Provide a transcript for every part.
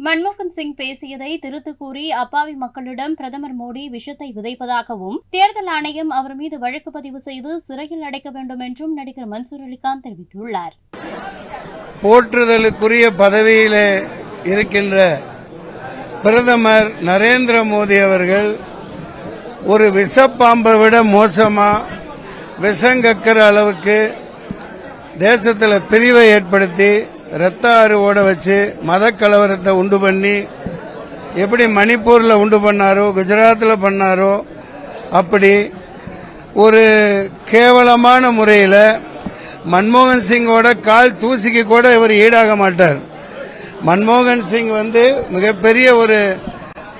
மன்மோகன் சிங் பேசியதை திருத்து கூறி அப்பாவி மக்களிடம் பிரதமர் மோடி விஷத்தை விதைப்பதாகவும் தேர்தல் ஆணையம் அவர் மீது வழக்கு பதிவு செய்து சிறையில் அடைக்க வேண்டும் என்றும் நடிகர் மன்சூர் அலிகான் தெரிவித்துள்ளார். போற்றுதலுக்குரிய பதவியில் இருக்கின்ற பிரதமர் நரேந்திர மோடி அவர்கள் ஒரு விஷப்பாம்பை விட மோசமா விஷங்கக்கிற அளவுக்கு தேசத்தில் பிரிவை ஏற்படுத்தி ரத்த ஆறு ஓட வச்சு மத கலவரத்தை உண்டு பண்ணி எப்படி மணிப்பூரில் உண்டு பண்ணாரோ குஜராத்தில் பண்ணாரோ அப்படி ஒரு கேவலமான முறையில் மன்மோகன் சிங்கோட கால் தூசிக்கு கூட இவர் ஈடாக மாட்டார். மன்மோகன் சிங் மிகப்பெரிய ஒரு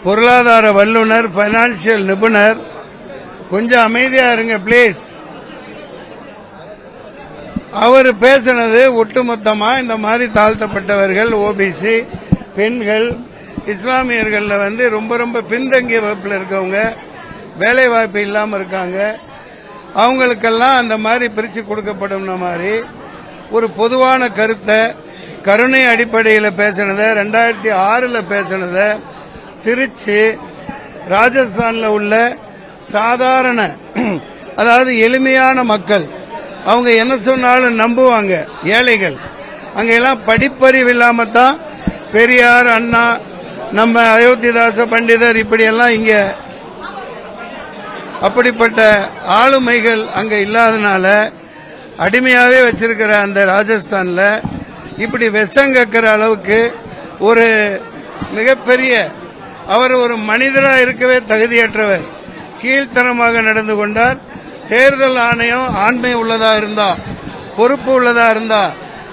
பொருளாதார வல்லுநர், பைனான்சியல் நிபுணர். கொஞ்சம் அமைதியா இருங்க பிளீஸ். அவர் பேசினது ஒட்டுமொத்தமா இந்த மாதிரி தாழ்த்தப்பட்டவர்கள், ஓபிசி, பெண்கள், இஸ்லாமியர்கள் ரொம்ப ரொம்ப பின்தங்கிய வகுப்பில் இருக்கவங்க, வேலை வாய்ப்பு இல்லாமல் இருக்காங்க, அவங்களுக்கெல்லாம் அந்த மாதிரி பிரித்து கொடுக்கப்படும் மாதிரி ஒரு பொதுவான கருத்தை கருணை அடிப்படையில் பேசினதை 2006 பேசினதை திருச்சி ராஜஸ்தானில் உள்ள சாதாரண அதாவது எளிமையான மக்கள் அவங்க என்ன சொன்னாலும் நம்புவாங்க. ஏழைகள் அங்கெல்லாம் படிப்பறிவு இல்லாம தான் பெரியார், அண்ணா, நம்ம அயோத்திதாச பண்டிதர் இப்படியெல்லாம் இங்க அப்படிப்பட்ட ஆளுமைகள் அங்க இல்லாதனால அடிமையாவே வச்சிருக்கிற அந்த ராஜஸ்தான்ல இப்படி விஷங்கக்கிற அளவுக்கு ஒரு மிகப்பெரிய அவர் ஒரு மனிதராக இருக்கவே தகுதியற்றவர், கீழ்த்தனமாக நடந்து கொண்டார். தேர்தல் ஆணையம் ஆண்மை உள்ளதா இருந்தா, பொறுப்பு உள்ளதா இருந்தா,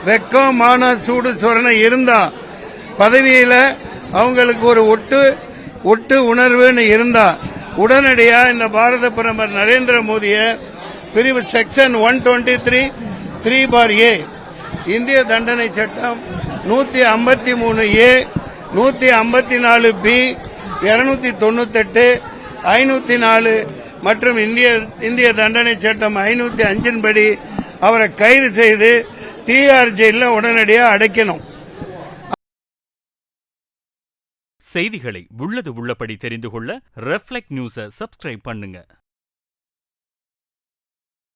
வெக்கம், மான, சூடு, சொரணை இருந்தா, பதவியில அவங்களுக்கு ஒரு ஒட்டு உணர்வுன்னு இருந்தா உடனடியா இந்த பாரத பிரதமர் நரேந்திர மோடிய பிரிவு செக்ஷன் 123(3)A இந்திய தண்டனை சட்டம் 153A, 154B, 298, 504 மற்றும் இந்திய தண்டனை சட்டம் 505 படி அவரை கைது செய்து தீயார் ஜெயிலில் உடனடியாக அடைக்கணும். செய்திகளை உள்ளது உள்ளபடி தெரிந்து கொள்ள ரெஃப்ளெக்ட் நியூஸை சப்ஸ்கிரைப் பண்ணுங்க.